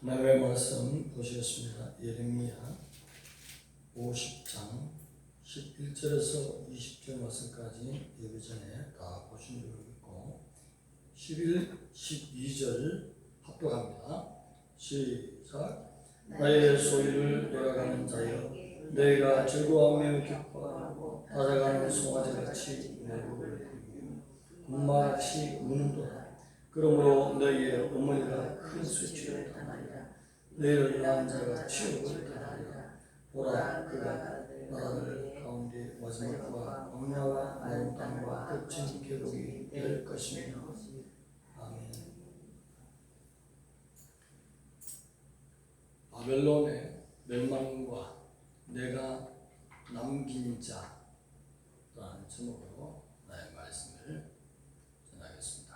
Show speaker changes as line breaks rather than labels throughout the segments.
하나님의 말씀 보시겠습니다. 예레미야 50장 11절에서 20절 말씀까지 예배 전에 다 보신 줄 믿고 11, 12절 합독합니다. 시작. 나의 소유를 내려가는 자여, 너희가 즐거워하며 기뻐하고 다자가는 송아지같이 내 목을 부리며 군마같이 우는도다. 그러므로 너희의 어머니가 큰 수치를 당하리라. 너희를 낳은 자가 치욕을 당하리라. 보라, 그가 나라들 가운데 마지막과 광야와 마른 땅과 끝인 계곡이 될 것이며. 아멘. 바벨론의 멸망과 내가 남긴 자라는 제목으로 나의 말씀을 전하겠습니다.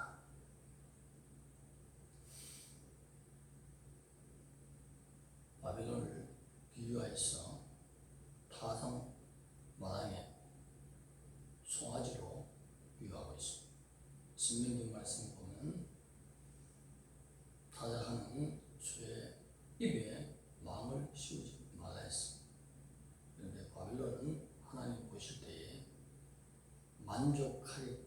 바벨론을 비유하여서 타상 마당의 송아지로 비유하고 있습니다. 신명기 말씀 보면 타작하는 소의 입에 망을 씌우지 말라 했습니다. 그런데 바벨론은 하나님 보실 때에 만족할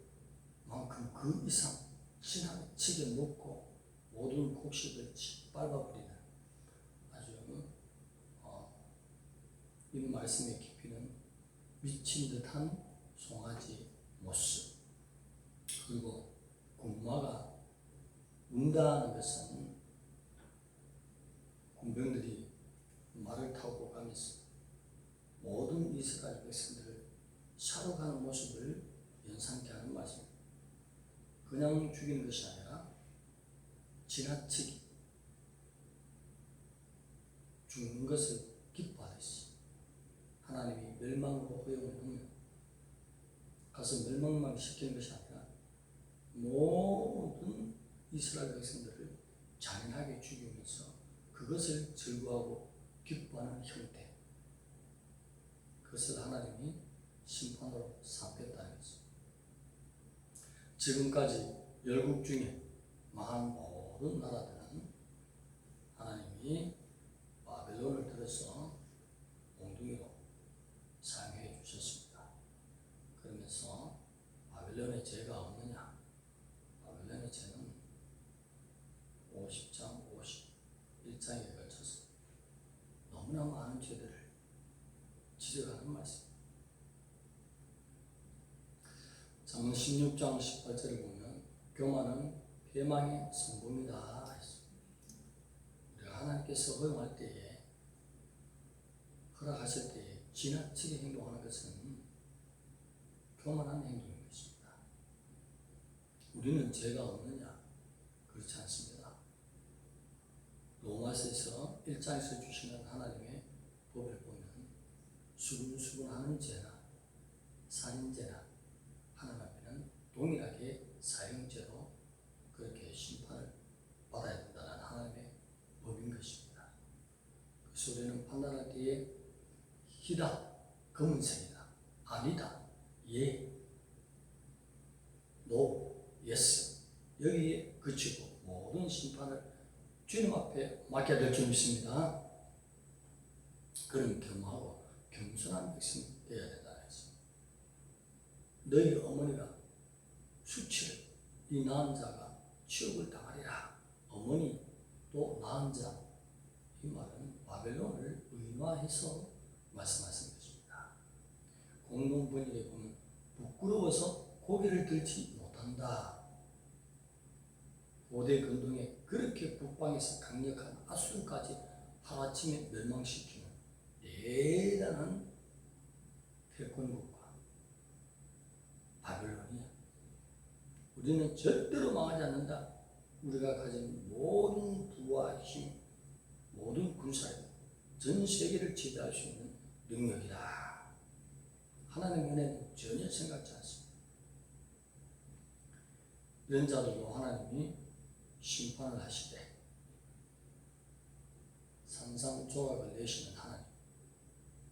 만큼 그 이상 지나치게 높고 모든 곡식을 짓밟아버리는 이 말씀의 깊이는 미친 듯한 송아지 모습, 그리고 군마가 운다는 것은 군병들이 말을 타고 가면서 모든 이스라엘 백성들을 사러 가는 모습을 연상케 하는 말씀입니다. 그냥 죽이는 것이 아니라 지나치게 죽는 것을 기뻐하듯이 하나님이 멸망으로 허용을 하면 가서 멸망만 시키는 것이 아니라 모든 이스라엘 백성들을 잔인하게 죽이면서 그것을 즐거워하고 기뻐하는 형태, 그것을 하나님이 심판으로 삼겠다는 것입니다. 지금까지 열국 중에 망한 모든 나라들은 하나님이 바벨론을 들어서 몽둥이로 사용해 주셨습니다. 그러면서 바벨론의 죄가 없느냐? 바벨론의 죄는 50장, 51장에 걸쳐서 너무나 많은 죄들을 지적하는 말씀입니다. 잠언 16장 18절을 보면 교만은 패망의 성공이다 했습니다. 우리가 하나님께서 허용할 때에, 허락하실 때에 지나치게 행동하는 것은 교만한 행동인 것입니다. 우리는 죄가 없느냐? 그렇지 않습니다. 로마서에서 1장에서 주시는 하나님의 법을 보면 수근수근하는 죄나 살인죄나 하나님 앞에는 동일하게 사형죄로 그렇게 심판을 받아야 된다는 하나님의 법인 것입니다. 그래서 우리는 판단할 때에 희다, 검은색이다, 아니다, 예, 노, 예스, 여기에 그치고 모든 심판을 주님 앞에 맡겨야 될 줄 믿습니다. 그런 겸하고 겸손한 백성이 되어야 된다는 것입니다. 너희 어머니가 수치를, 이 낳은 자가 치욕을 당하리라. 어머니 또 낳은 자, 이 말은 바벨론을 의인화해서 말씀하신 것입니다. 공동 번역에 보면 부끄러워서 고개를 들지 못한다. 고대 근동에 그렇게 북방에서 강력한 아수르까지 하루아침에 멸망시키는 대단한 패권국가 바벨론이야. 우리는 절대로 망하지 않는다. 우리가 가진 모든 부와 힘, 모든 군사력, 전 세계를 지배할 수 있는 능력이다. 하나님의 은혜는 전혀 생각지 않습니다. 이런 자들도 하나님이 심판을 하시되 산상조각을 내시는 하나님,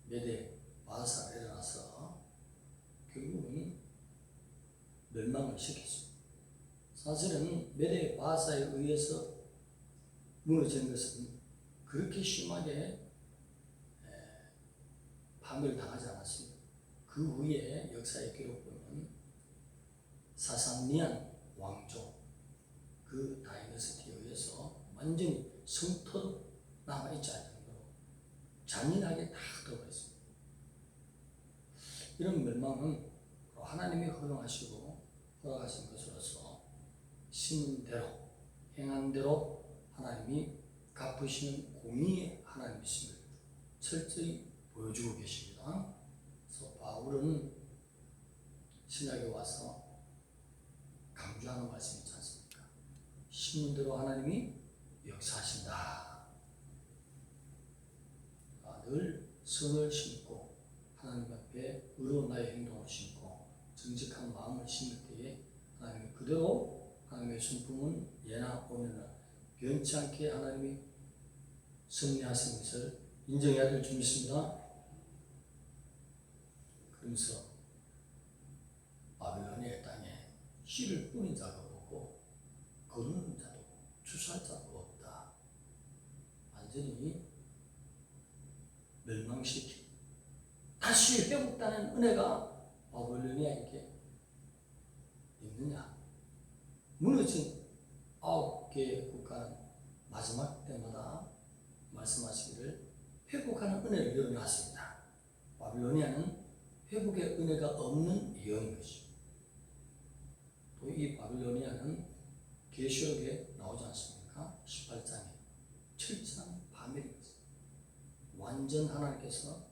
메대 바사가 일어나서 결국은 멸망을 시켰습니다. 사실은 메대 바사에 의해서 무너지는 것은 그렇게 심하게 파멸당하지 않았습니다. 그 후에 역사의 기록 보면 사상리안 왕조 그 다이너스티에 의해서 완전히 성토로 남아있지 않을 정도로 잔인하게 다 들어버렸습니다. 이런 멸망은 하나님이 허용하시고 허락하신 것으로서 심은 대로 행한 대로 하나님이 갚으시는 공의의 하나님이심을 철저히 보여주고 계십니다. 그래서 바울은 신약에 와서 강조하는 말씀이 있지 않습니까? 심은 대로 하나님이 역사하신다. 늘 선을 심고 하나님 앞에 의로운 나의 행동을 심고 정직한 마음을 심을 때에 하나님이 그대로 하나님의 성품은 예나 오늘나 변치 않게 하나님이 섭리하신 것을 인정해야 될 줄 믿습니다. 그러면서 바벨론의 땅에 씨를 뿌린 자가 없고 거두는 자도 추수할 자도 없다. 완전히 멸망시키 다시 회복되는 은혜가 바벨로니아에게 있느냐? 무너진 9개의 국가는 마지막 때마다 말씀하시기를 회복하는 은혜를 열어놨습니다. 바벨로니아는 회복의 은혜가 없는 예언인 것이죠. 또 이 바벨로니아는 계시록에 나오지 않습니까? 18장에 철저한 파멸입니다. 완전 하나님께서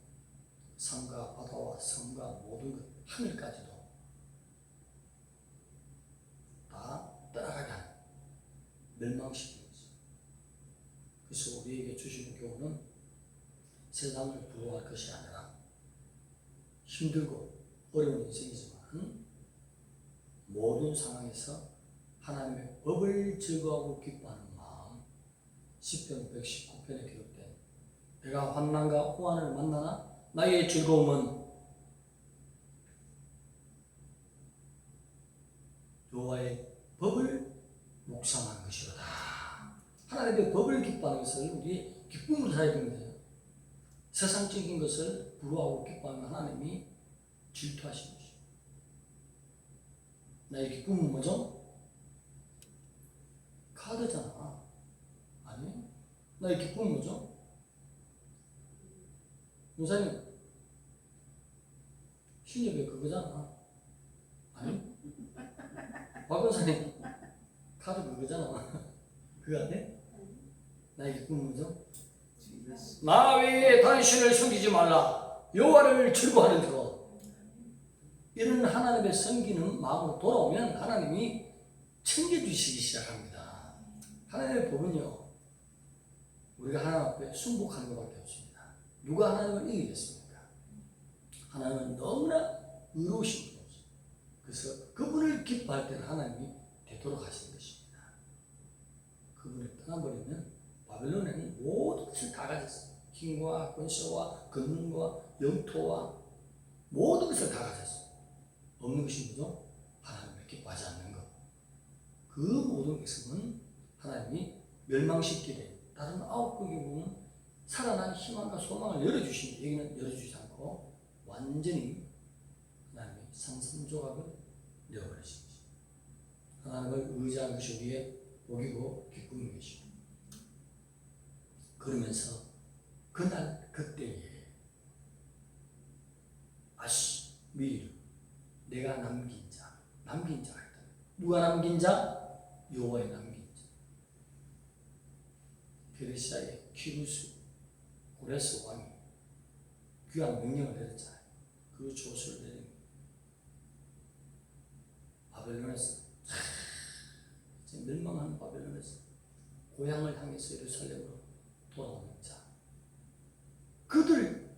산과 바다와 섬과 모든 것, 하늘까지도 다 떠나가게 하는 멸망시키는 것이죠. 그래서 우리에게 주시는 교훈은 세상을 부러워할 것이 아니라 힘들고 어려운 인생이지만 모든 상황에서 하나님의 법을 즐거워하고 기뻐하는 마음, 시편 119편에 기록된 내가 환난과 호환을 만나나 나의 즐거움은 여호와의 법을 묵상하는 것이로다. 하나님의 법을 기뻐하는 것을 우리 기쁨으로 살아야 됩니다. 세상적인 것을 부러워하고 기뻐하는 하나님이 질투하시는 것이죠. 나의 기쁨은 뭐죠? 카드잖아. 아니? 나의 기쁨은 뭐죠? 목사님, 신협에 그거잖아. 아니? 박 권사님, 카드 그거잖아. 그거 안 돼? 나의 기쁨은 뭐죠? 나 외에 당신을 섬기지 말라. 여호와를 즐거워하는 대로. 이런 하나님의 섬기는 마음으로 돌아오면 하나님이 챙겨주시기 시작합니다. 하나님의 법은요, 우리가 하나님 앞에 순복하는 것밖에 없습니다. 누가 하나님을 이기겠습니까? 하나님은 너무나 의로우신 분이죠. 그래서 그분을 기뻐할 때는 하나님이 되도록 하시는 것입니다. 그분을 떠나버리면 바벨론에는 모든 것을 다 가졌어요. 힘과 권세와 권능과 영토와 모든 것을 다 가졌어요. 없는 것이 뭐죠? 하나님을 기뻐하지 않는 것. 그 모든 것은 하나님이 멸망시키되 다른 9국에 보면 살아난 희망과 소망을 열어주신 여기는 열어주지 않고 완전히 하나님이 산산조각을 내어버리신 것입니다. 하나님을 의지하는 것이 우리의 복이고 기쁨인 것이고 그러면서 그날 그때에 미리 내가 남긴 자가 있다. 누가 남긴 자? 여호와의 남긴 자. 페르시아의 키루스 고레스 왕이 귀한 명령을 내렸잖아요. 그 조서를 내린 바벨론에서 이제 멸망한 바벨론에서 고향을 향해서 예루살렘으로 돌아오는 자. 그들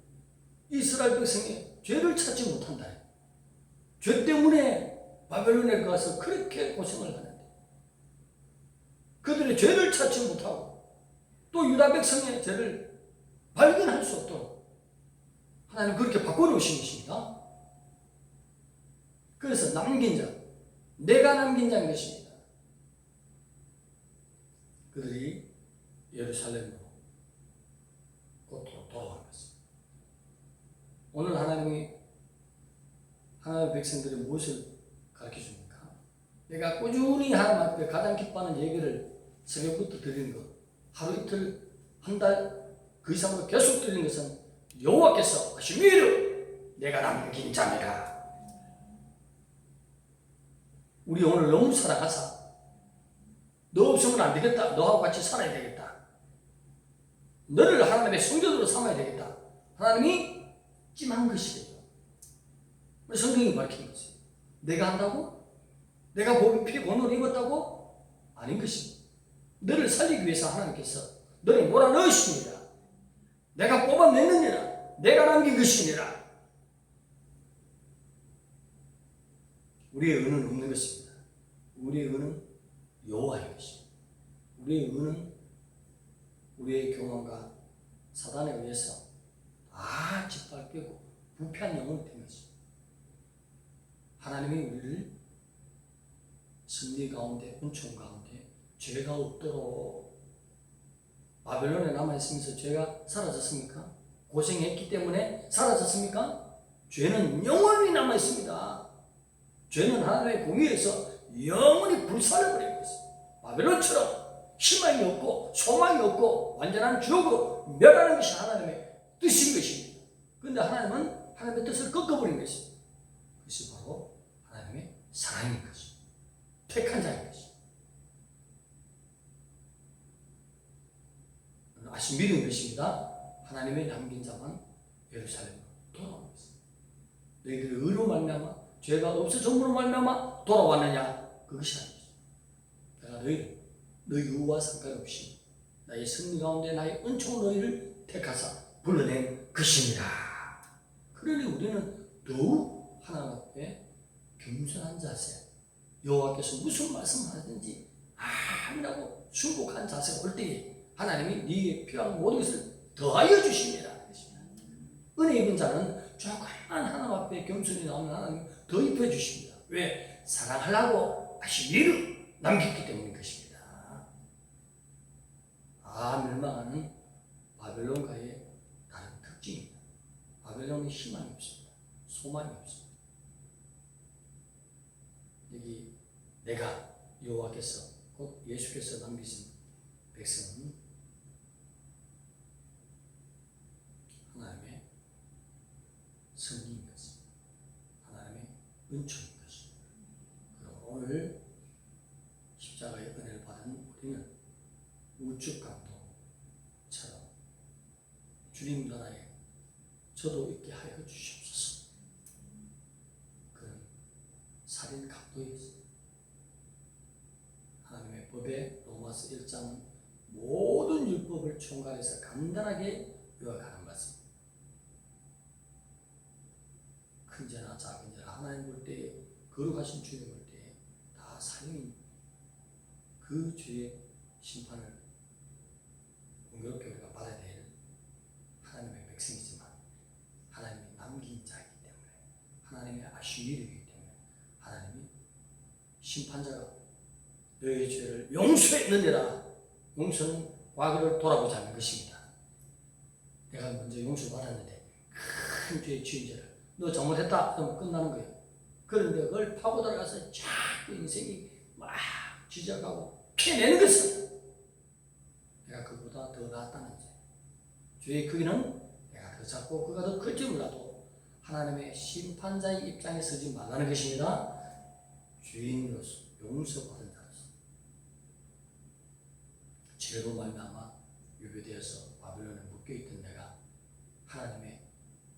이스라엘 백성의 죄를 찾지 못한다. 죄 때문에 바벨론에 가서 그렇게 고생을 하는데 그들의 죄를 찾지 못하고 또 유다 백성의 죄를 발견할 수 없도록 하나님 그렇게 바꿔놓으신 것입니다. 그래서 남긴 자, 내가 남긴 자인 것입니다. 그들이 예루살렘으로 곧 돌아가는 것입니다. 오늘 하나님의 백성들이 무엇을 가르쳐 줍니까? 내가 꾸준히 하나님 앞에 가장 기뻐하는 예배를 새벽부터 드리는 것, 하루 이틀, 한 달 그 이상으로 계속 드리는 것은 여호와께서 하시미로 내가 남긴 자니라. 우리 오늘 너무 사랑하사 너 없으면 안 되겠다. 너하고 같이 살아야 되겠다. 너를 하나님의 성전으로 삼아야 되겠다. 하나님이 찜한 것이에요. 성경이 밝힌 것이에요. 내가 한다고? 내가 피 본을 입었다고? 아닌 것입니다. 너를 살리기 위해서 하나님께서 너를 몰아넣으십니다. 내가 뽑아냈느니라. 내가 남긴 것이니라. 우리의 의는 없는 것입니다. 우리의 의는 여호와의 것입니다. 우리의 의는 우리의 경험과 사단에 의해서 다 짓밟히고 부패한 영혼이 된 것입니다. 하나님이 우리를 승리 가운데, 은총 가운데 죄가 없도록 바벨론에 남아있으면서 죄가 사라졌습니까? 고생했기 때문에 사라졌습니까? 죄는 영원히 남아있습니다. 죄는 하나님의 공의에서 영원히 불살려버린 것입니다. 바벨론처럼 희망이 없고 소망이 없고 완전한 지옥으로 멸하는 것이 하나님의 뜻인 것입니다. 그런데 하나님은 하나님의 뜻을 꺾어버린 것입니다. 그것이 바로 하나님의 사랑인 것입니다. 택한 자인 것입니다. 아시 믿은 것입니다. 하나님의 남긴 자만 예루살렘으로 돌아오는 것입니다. 너희들의 의로 말미암아 죄가 없어짐으로 말미암아 돌아왔느냐? 그것이 아니죠. 내가 너희 의와 상관없이 나의 승리 가운데 나의 은총으로 너희를 택하사 불러낸 것입니다. 그러니 우리는 더욱 하나님 앞에 겸손한 자세, 여호와께서 무슨 말씀하든지 아니라고 순복한 자세가 올 때에 하나님이 네게 필요한 모든 것을 더하여 주십니다. 은혜 입은 자는 조금만 하나님 앞에 겸손히 나오면 하나님 더 입혀 주십니다. 왜? 사랑하려고 아시미르 남겼기 때문인 것입니다. 멸망하는 바벨론과의 다른 특징입니다. 바벨론은 희망이 없습니다. 소망이 없습니다. 여기 내가 여호와께서 곧 예수께서 남기신 백성은 하나님의 승리인 것입니다. 하나님의 은총인 것입니다. 그럼 오늘 십자가의 은혜를 받은 우리는 우측강도처럼 주님 나라에 저도 있게 하여 주시옵소서. 그는 살인 강도였습니다. 하나님의 법에 로마서 1장은 모든 율법을 총괄해서 간단하게 요약하는 말씀입니다. 큰 죄나 작은 죄나 하나님 볼 때에 거룩하신 주님 볼 때에 다 살인 그 죄의 심판을 공교롭게 우리가 받아야 될 하나님의 백성이지만 하나님이 남긴 자이기 때문에 하나님의 아쉬미르이기 때문에 하나님이 심판자가 너의 죄를 용서했느니라. 용서는 과거를 돌아보지 않는 것입니다. 내가 먼저 용서받았는데 큰 죄의 주인자를 너 잘못했다 그러면 끝나는 거예요. 그런데 그걸 파고 들어가서 자꾸 인생이 막 지적하고 캐내는 것은 내가 그보다 더 낫다는 거예요. 죄의 크기는 내가 더 작고 그가 더 클지 몰라도 하나님의 심판자의 입장에 서지 말라는 것입니다. 죄인으로서 용서받은 자로서 죄로 말미암아 유배되어서 바벨론에 묶여있던 내가 하나님의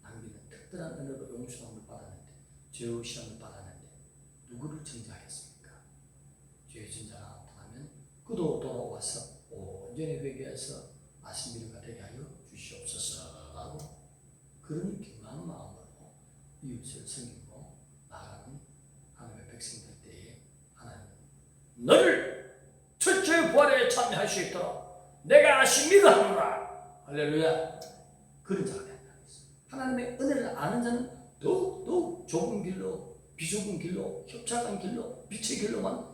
남기는 특별한 은혜로 용서함을 받았는데 죄의 시험을 받았는데 누구를 정죄하겠습니까? 죄의 전자가 나타나면 그도 돌아와서 온전히 회개해서 아시미르가 되게 하여 주시옵소서 라고 그런 경건한 마음으로 이웃을 섬기고 나아가는 하나님의 백성들 때에 하나님은 너를 철저히 부활에 참여할 수 있도록 내가 아시미르 하노라. 할렐루야. 그런 자가 된다는 것입니다. 하나님의 은혜를 아는 자는 더욱 좁은 길로, 비좁은 길로, 협착한 길로, 빛의 길로만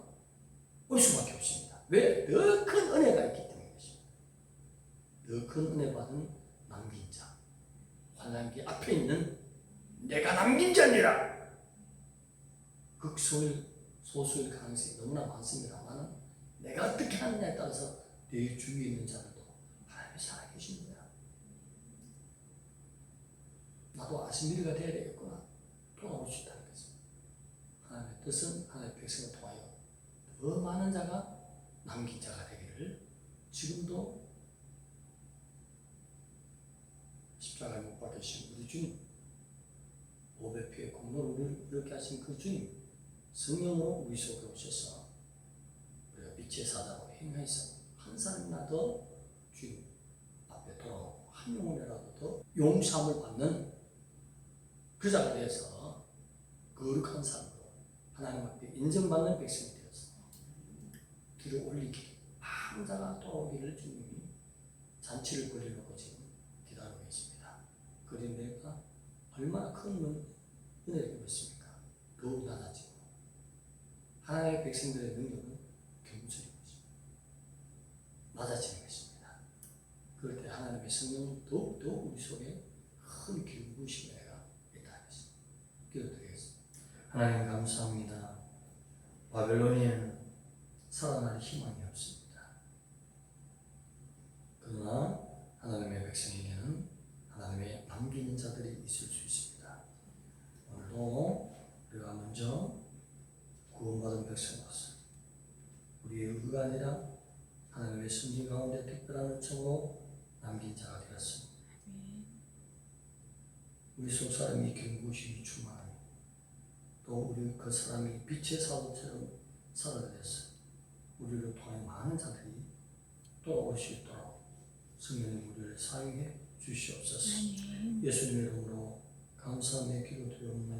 올 수밖에 없습니다. 왜? 더 큰 은혜가 있기 때문에 것입니다. 더 큰 은혜 받은 남긴 자, 환란기 앞에 있는 내가 남긴 자니라. 극소일 소수일 가능성이 너무나 많습니다만 내가 어떻게 하느냐에 따라서 내 주위에 있는 자들도 하나님이 살아계신 거야. 나도 아스미리가 되어야 되겠구나. 돌아올 수 있다는 거죠. 하나님의 뜻은 하나님의 백성을 통하여 더 많은 자가 남긴 자가 되기를 지금도 십자가에 못 박히신 우리 주님, 오베피의 공로를 이렇게 하신 그 주님, 성령으로 우리 속에 오셔서 우리가 빛의 사자로 행하여서 한 사람이나 더 주님 앞에 돌아오고 한 영혼이라도 더 용서함을 받는 그 자가 되어서 거룩한 삶으로 하나님 앞에 인정받는 백성이 되어서 뒤로 올리기 한 자가 돌아오기를 주님이 잔치를 벌여놓고 지금 기다리고 있습니다. 그런데 내가 얼마나 큰 은혜를 입었습니까? 더욱 낮아지고 하나님의 백성들의 능력은 겸손인 것입니다. 낮아지는 것입니다. 그럴 때 하나님의 성령은 더욱더 우리 속에 큰 기름부으심을 있다는 것입니다. 기도드리겠습니다. 하나님 감사합니다. 바벨론에는 살아날 희망이 없습니다. 그러나 하나님의 백성에게는 하나님의 남기는 자들이 있을 수 있습니다. 오늘도 우리가 먼저 구원받은 백성으로서 우리의 의가 아니라 하나님의 선진 가운데 특별한 은총으로 남긴 자가 되었습니다. 우리 속 사람이 견고심이 충만하니 또 우리 그 사람이 빛의 사도처럼 살아야 됐어요. 우리를 통해 많은 자들이 돌아올 수 있도록 성령님 우리를 사용해 주시옵소서. 예수님 이름으로 감사하며 기도드리옵나이다.